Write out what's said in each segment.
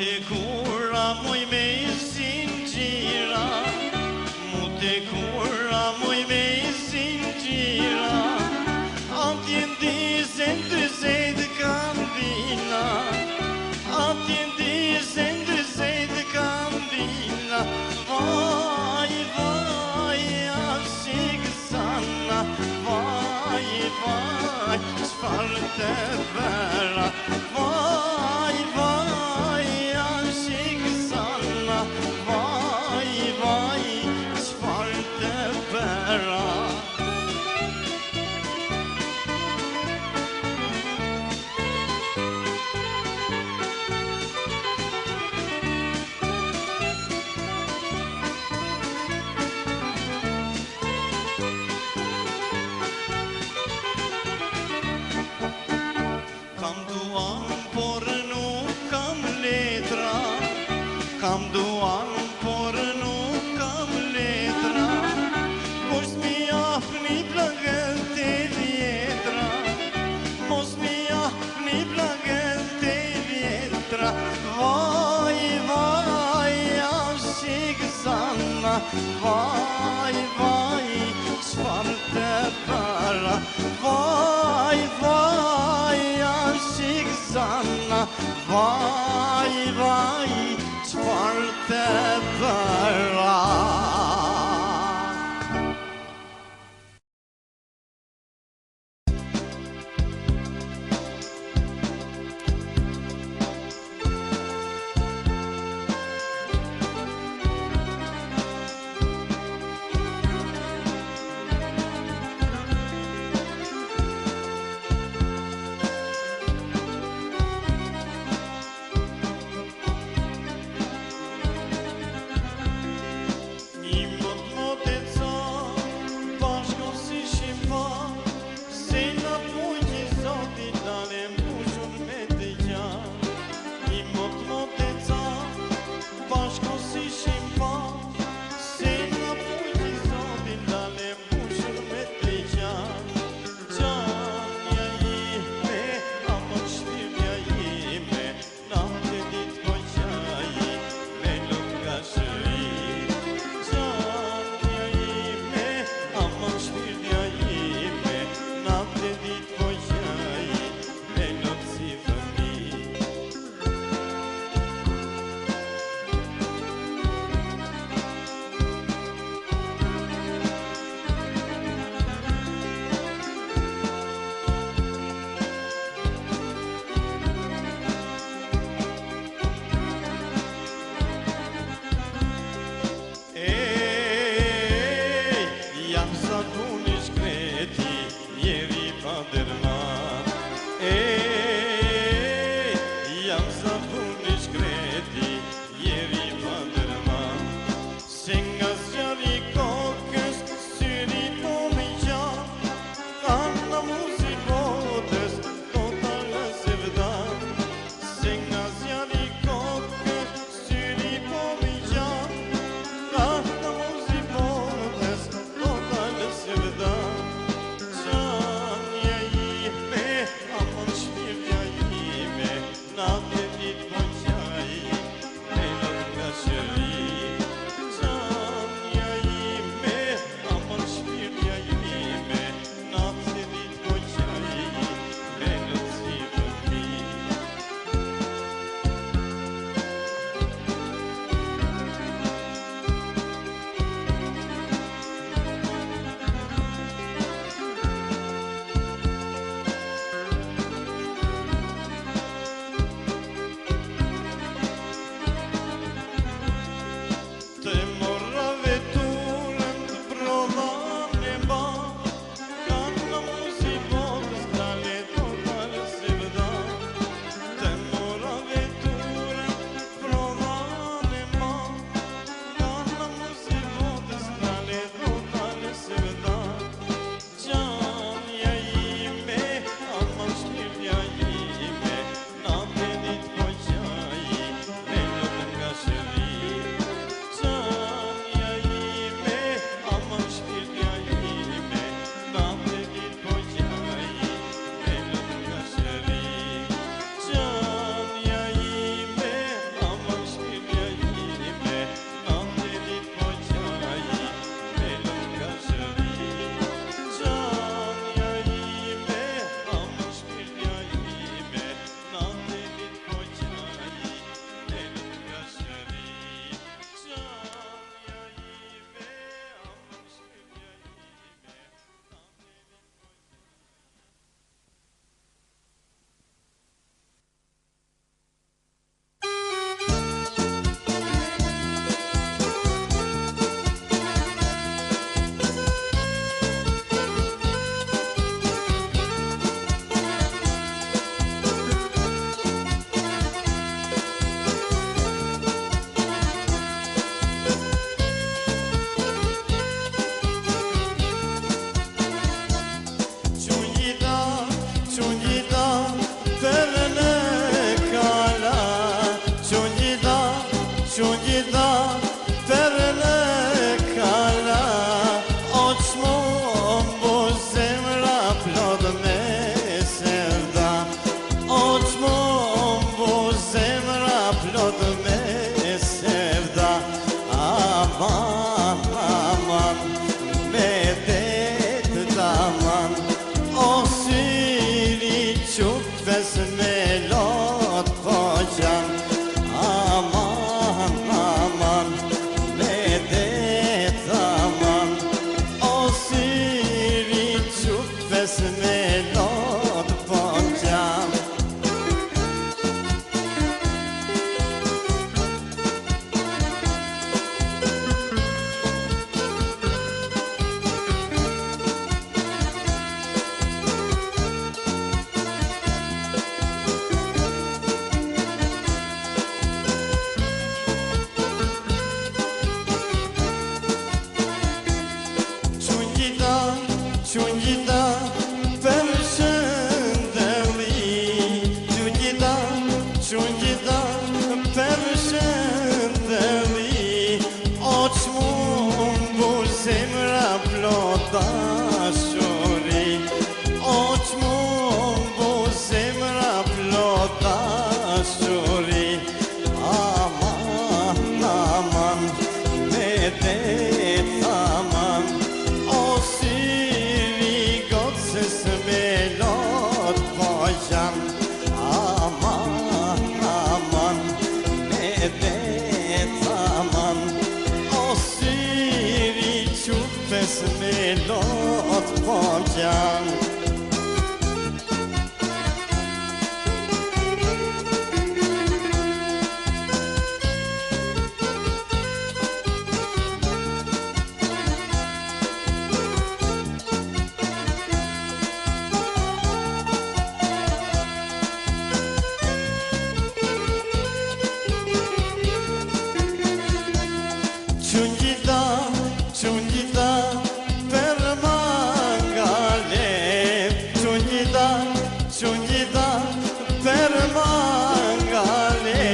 Mute kura moj me sinqira, mute kura moj me sinqira, atje ndizën dëzejt kandina, atje ndizën dëzejt kandina, vaj, vaj, ashik sana, vaj, vaj, çfarë të bëra, vaj, vaj, ashik sana, vaj, vaj, çfarë të bëra. Kam duan, por nuk kam letra, kam duan, por nuk kam letra, mos mi afni plagët e vjetra, mos mi afni plagët e vjetra, vaj, vaj, ashik sana, vaj, vaj, çfarë të bëra, vaj, vaj, ashik sana, vaj, vaj, çfarë të bëra. dashuri, o ç'mund bu zemra plot dashuri. Aman, aman, me det aman, o syri gocës me lot po jam. Aman, aman, me det aman, o syri qupes me lot po jam. Qunjita për mangale, qunjita për mangale,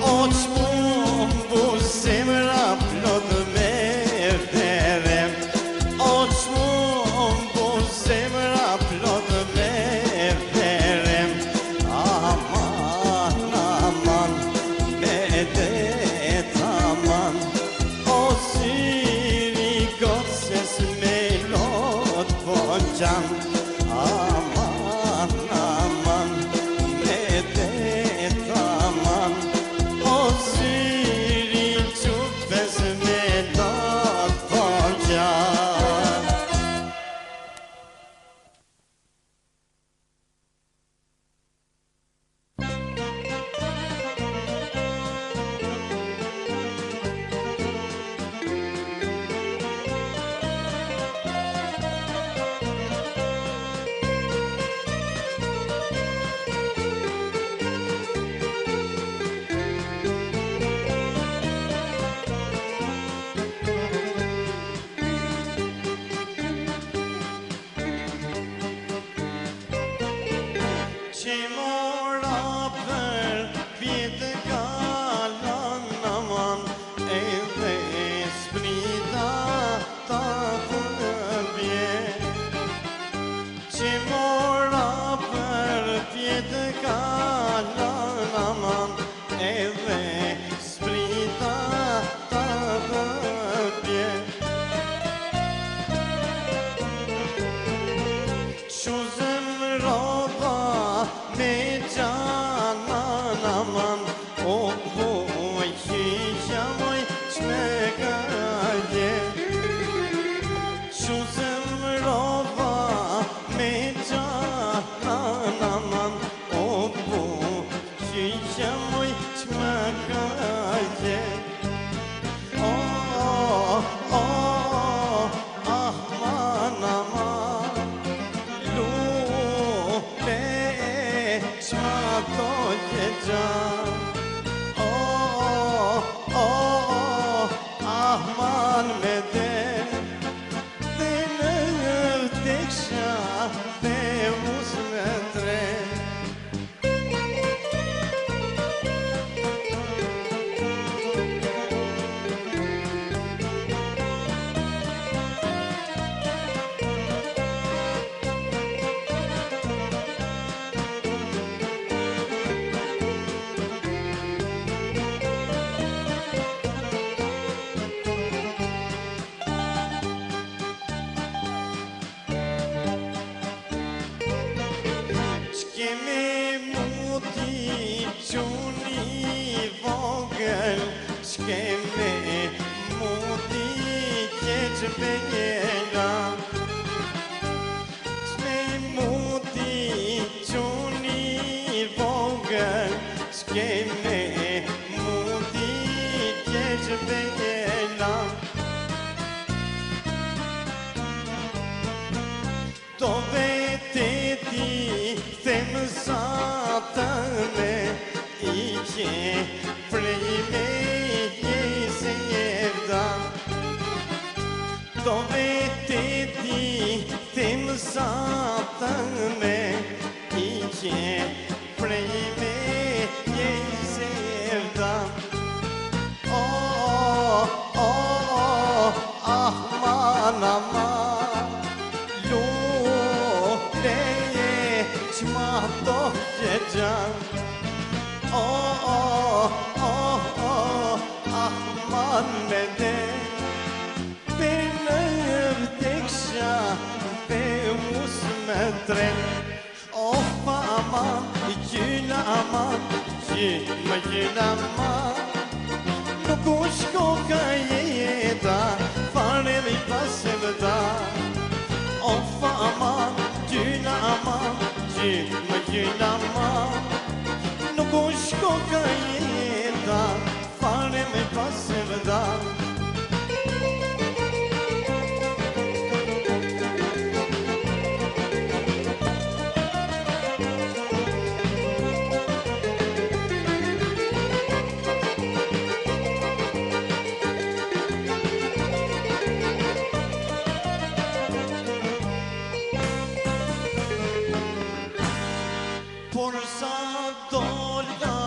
o ç'mund bu zemra plot me vere, o ç'mund bu zemra plot me vere. Aman, aman, me det aman, o syri gocës me lot po jam. Aman, aman, me det aman, o syri qupes me lot po jam. Që mora për vjetë kalan aman, edhe sprita ta përbje. Që mora për vjetë kalan aman, edhe sprita ta përbje. Shuzëm roba me gjanan aman, o boj qisha moj qme kaje. Shuzëm roba me gjanan aman, o boj qisha moj qme kaje. Oh, oh, ahman, aman, lupe qma to gjam. Oh, oh, ahman me det, dhe në vdeksha dhe us me tre. Q'kemi muti quni vogël, q'kemi muti keq bejela. Q'kemi muti quni vogël, q'kemi muti keq bejela. Do veteti them sa të me i që prej me se jevda. Do veteti them sa të me i që prej me se jevda. Oh, oh, oh, ahman, aman, tret. O pa aman, gjyna aman, gjyna aman. Nuk u shko ka jeta, fare mi pas e vëda. O pa aman, gjyna aman, gjyna aman. Nuk u shko ka jeta, fare mi pas e vëda. Por sa dola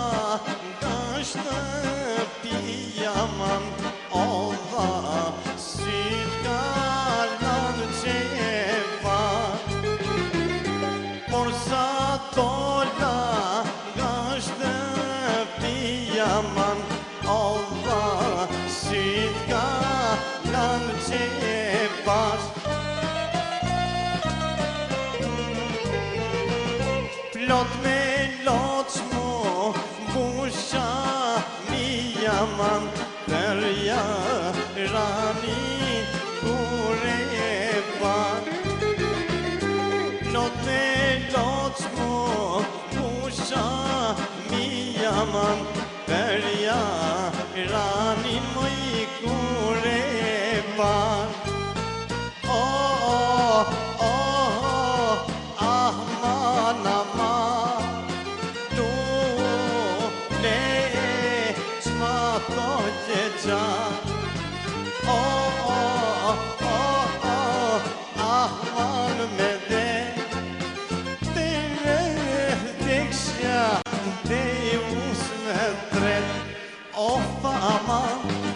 nga shtëpia man, olla syt kalan qeva. Por sa dola nga shtëpia man, olla syt kalan qeva. Lot me lot mo busha mia man perja rani kure pan. Lot me lot mo busha mia man perja rani moj kure pan.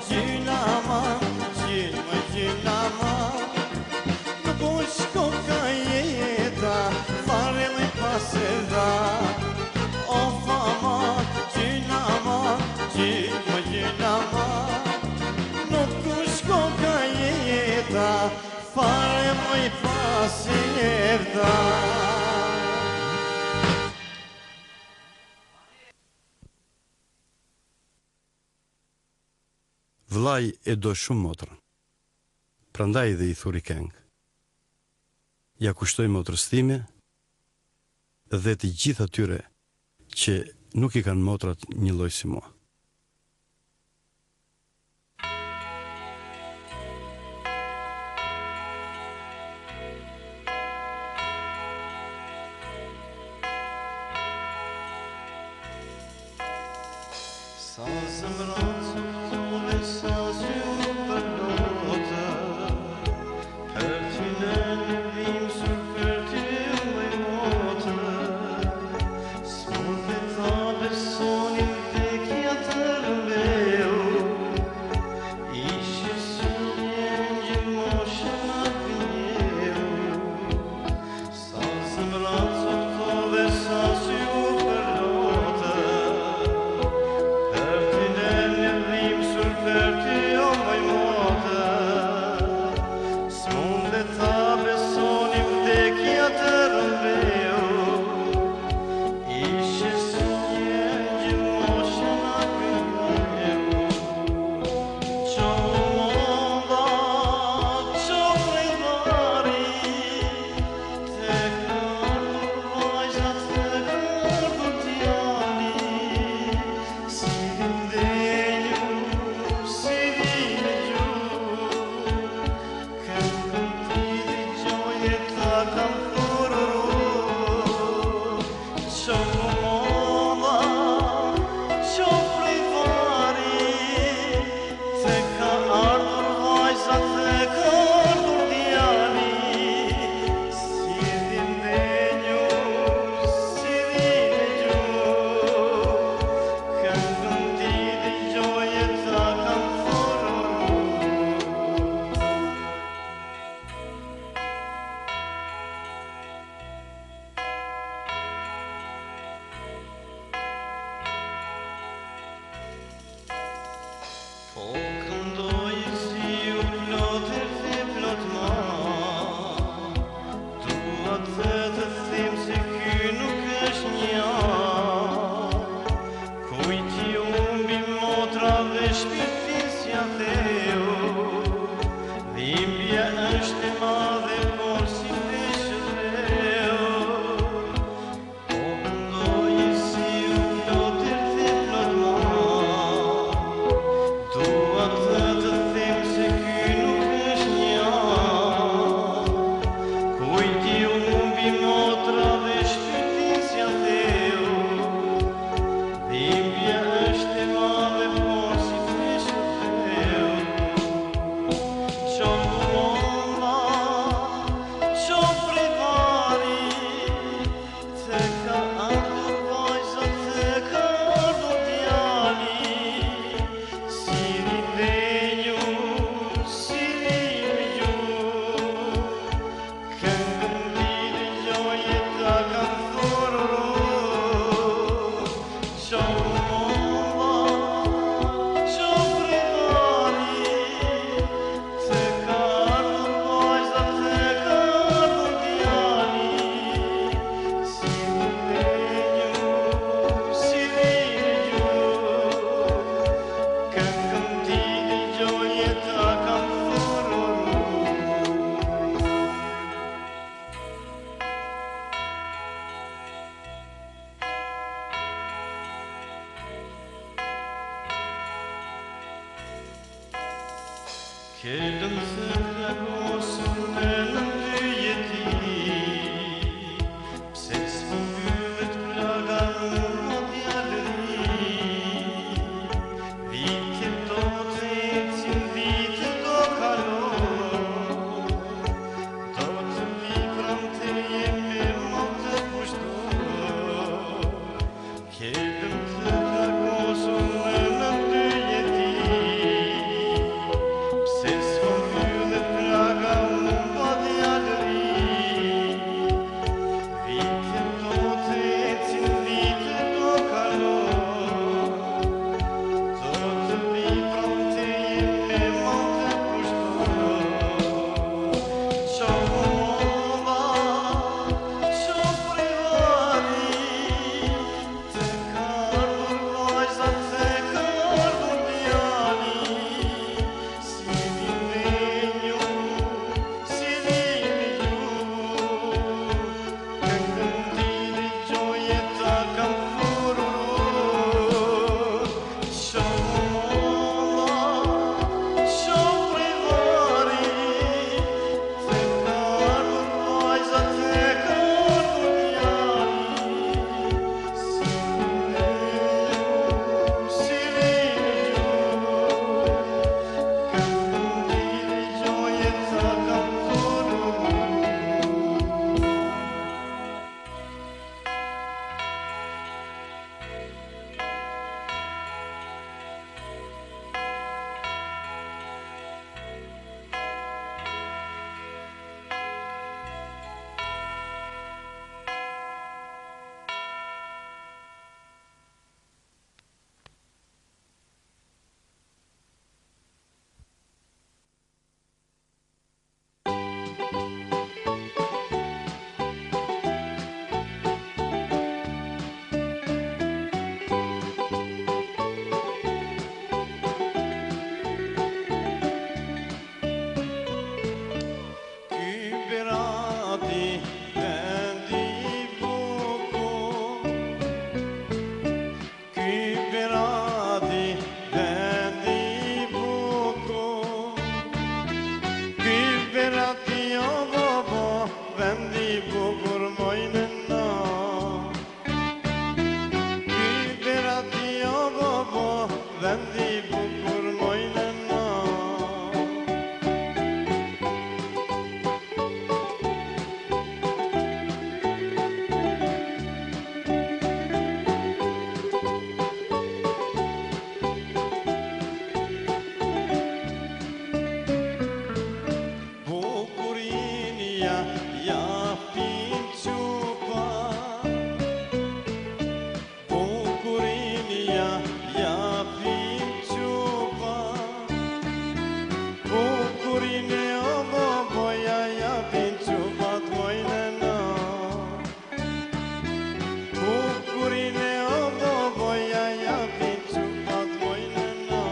Gjyna aman, gjyna aman. Nuk u shko ka jeta, fare me pas e dha. O aman, gjyna aman, gjyna aman. Nuk u shko ka jeta, fare me pas e dha. Vllai e do shumë motrën, prandaj dhe i thuri këngë. Ja kushtoj motrës time dhe të gjithë atyre që nuk i kanë motrat një lloj si mua. Sa zemrat sa zhju për lotë, për ty në vim së për ty më motë. S'mund me tha besonin vekja të rëmbeu, ishe së njen gjëmoshë në kënjeu. Sa zemrat sotove sa zhju për lotë, për ty në japin qupa, bukurinia japin qupa, bukurine o boja japin qupa t'mojnë na, bukurine o boja japin qupa t'mojnë na.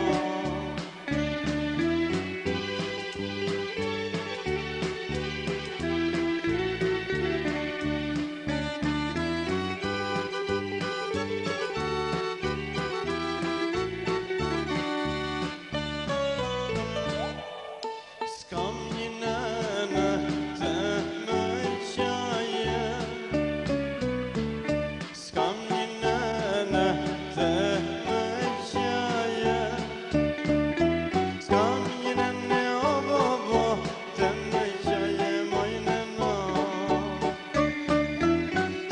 S'kam një nënë të më qaje, s'kam një nënë të më qaje, s'kam një nënë o bobo të më qaje mojnë na,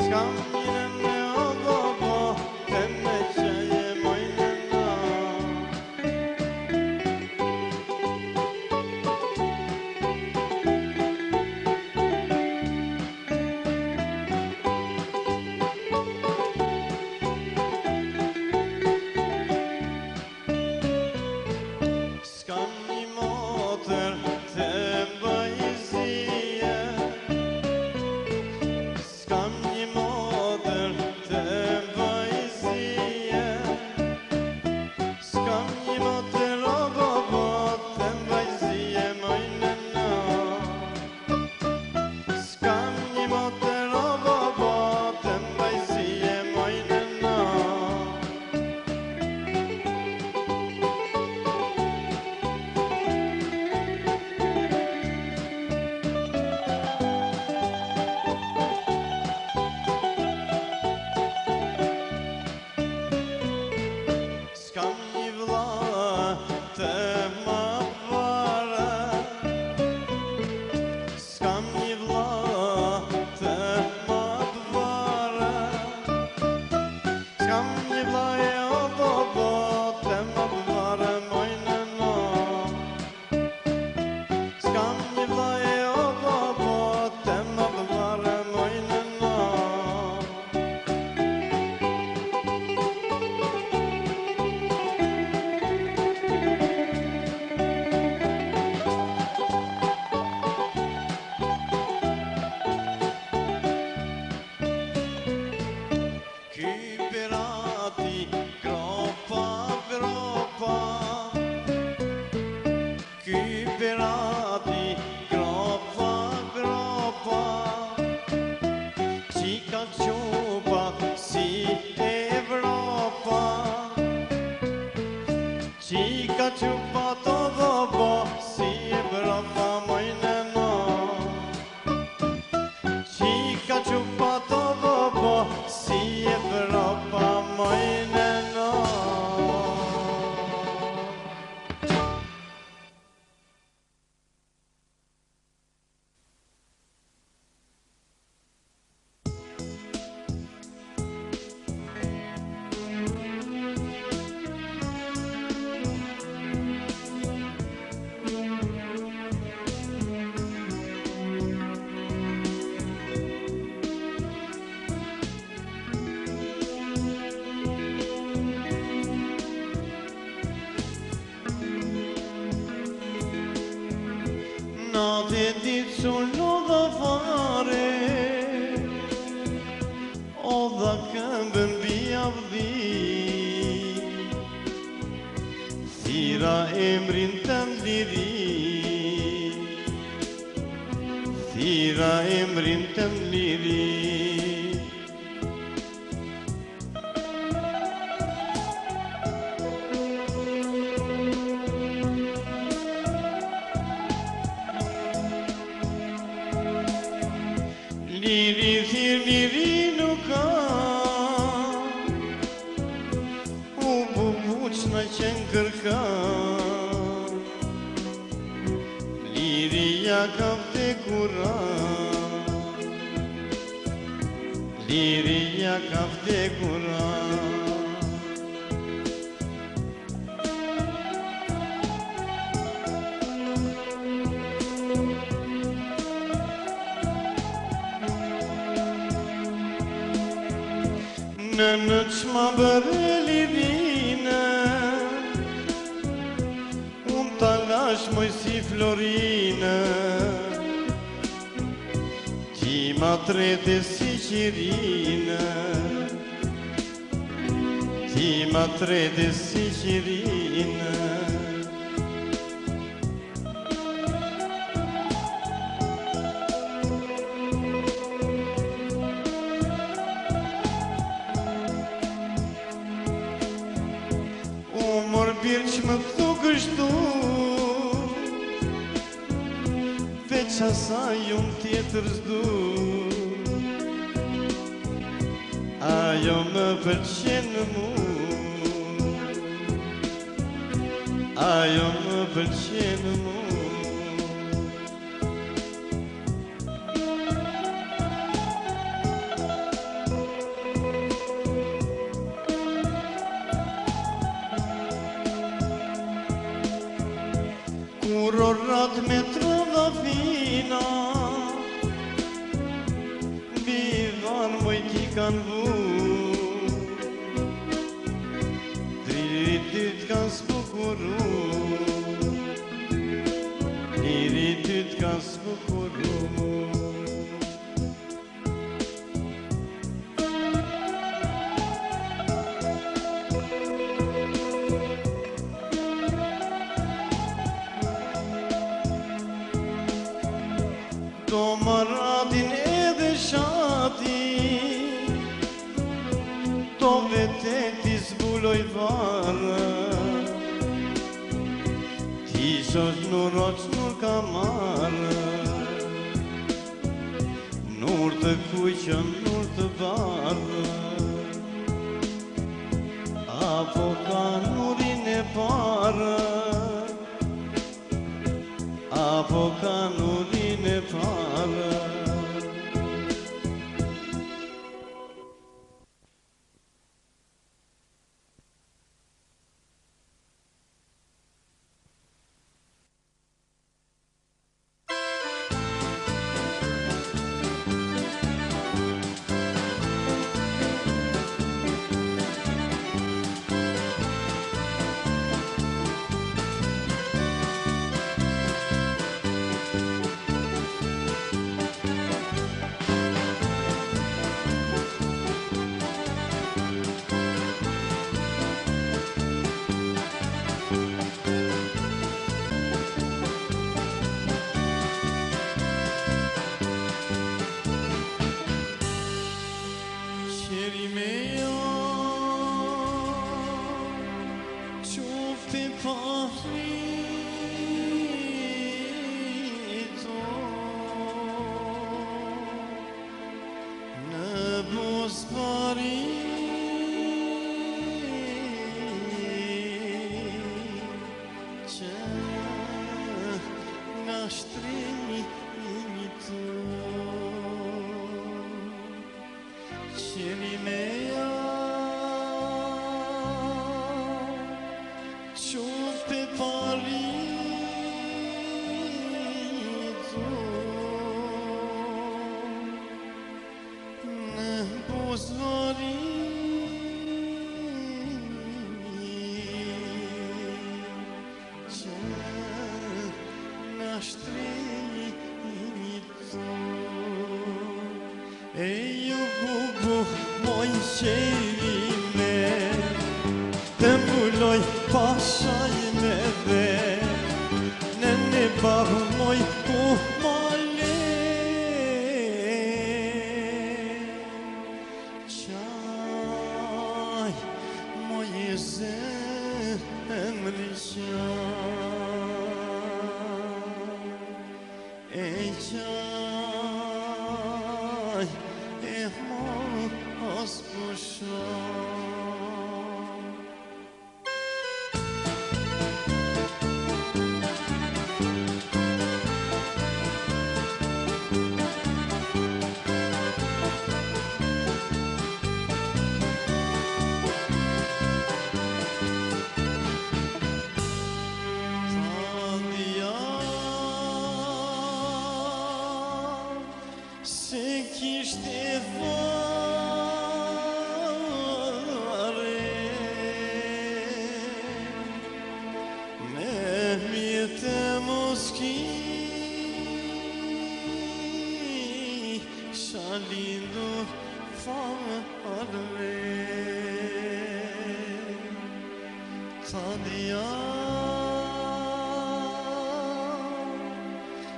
s'kam një nënë o bobo të më qaje mojnë na. S'kam një motër të mbajzije, s'kam një motër të mbajzije, s'kam një motër o bobo të mbajzije mojnë na, s'kam një motër o bobo të mbajzije mojnë na. S'kam një vlla të ma vare, s'kam një vlla të ma vare, s'kam një vlla e o bobo të ma vare mojnë na, s'kam një vlla e o bobo të ma vare mojnë na. Ky pirati gropa gropa, ky pirati gropa gropa, qika qupa si Evropa, qika qupa të dhobo si Evropa mojnë na, qika qupa të dhobo si Evropa mojnë na. Natë ditë sullu dhe fare, o dha këmbën bia vdi, thira emrin të mliri, thira emrin të mliri. Liri thirë liri nuk ka, u bubuq në qenë kërka, liria ka vdekura, liria ka vdekura. Në qma bërë lidhine Unë talash moj si Florine Ti ma trete si qirine Ti ma trete si qirine Birë që më thu kështu Veç asaj unë tjetër zdu Ajo më pëlqenë mu Ajo më pëlqenë mu Kur orrat me trova fina Bivan moj ti kan vu Tririt kan spukuru Tririt kan spukuru Do maradin edhe shati Do veteti zbuloj varë Ti shosh nur oq nur ka marë Nur të kuqën nur të barë Apo ka nurin e parë Apo ka nurin e parë Se kishte fat lindur farve ta dija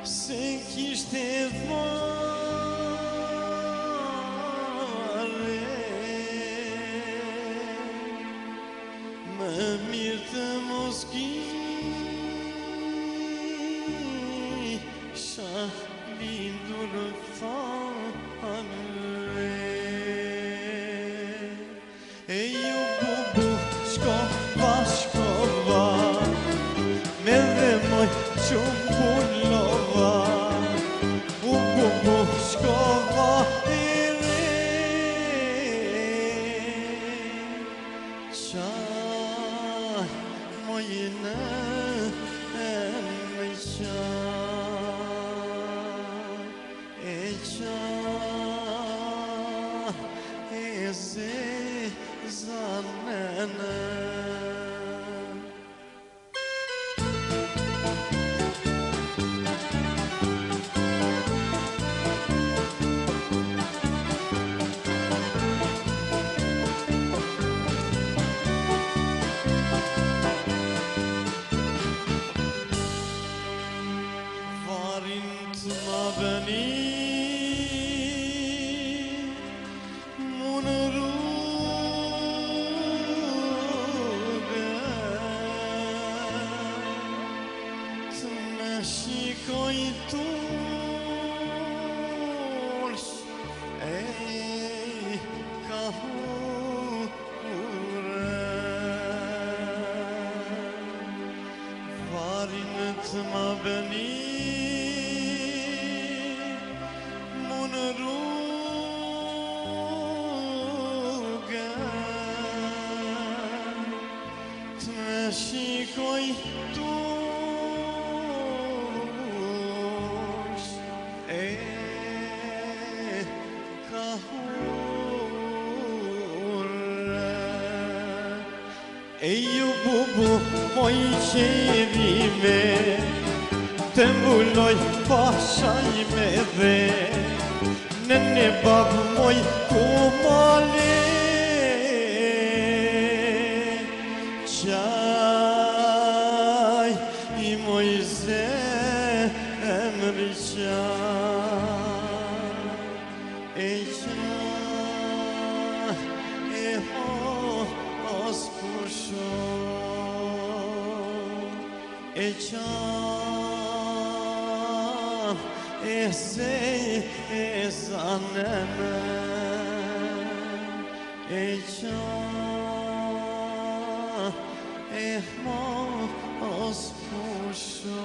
se kishte fare më mirë të mos kisha lindur farve. E ju bubu shkova me dhe moj qumë pullova, u bubu shkova e re qaj moj në me qaj e qaj e zezanene. Shikoj tursh e ka hure varin të ma bëni mu në rrugë të me shikoj e ju bubu moj qerime të mbulloj pashaj me dhe nëne babë moj ku male qaj i moj zemri qaj e qaj e hos pusho e qaj e zej e zanene e qaj e hos pusho.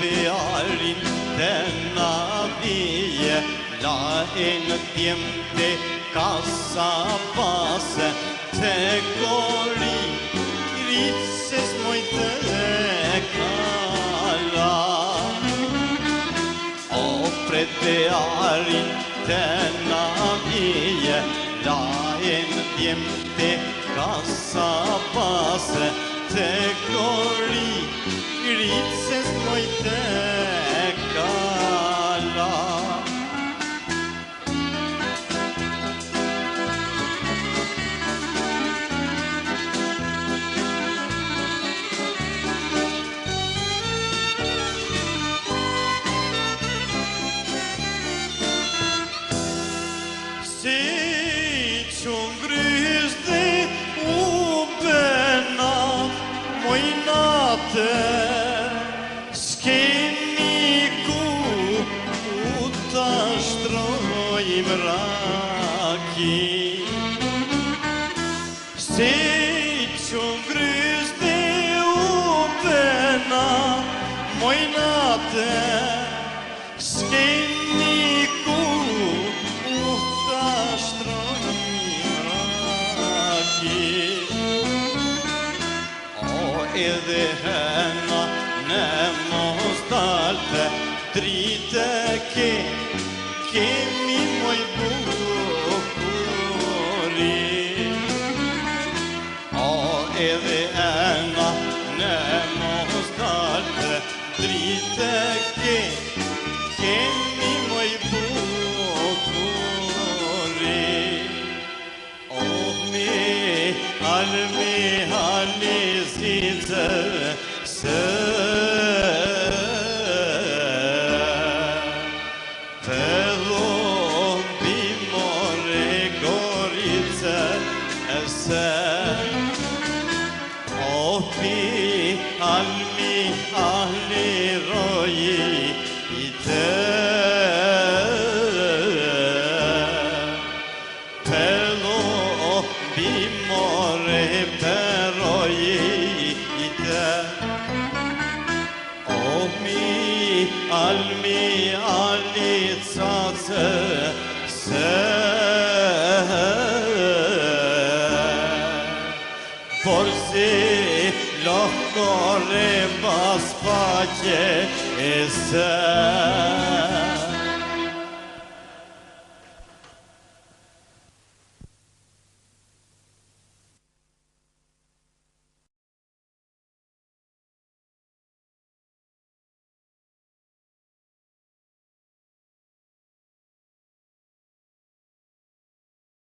pretearin të navije, la e në tjemte kasa pase, të gori rritses mojtë e kala. O pretearin të navije, la e në tjemte kasa pase, të gori rritses mojtë e kala. Si që ngryzde u bëna mojnate, s'kemi ku u ta shtrojmë raki. Si që ngryzde u bëna mojnate, s'kemi ku edhe hena në mos dalte, drite kemi moj bukuri. O edhe hena në mos dalte, drite kemi moj bukuri. O halmi zice se Pedro bimore gorice se Opi halmi roji i te Pedro bimore peroi almi alitsace se Forsi lohkore pas pace e se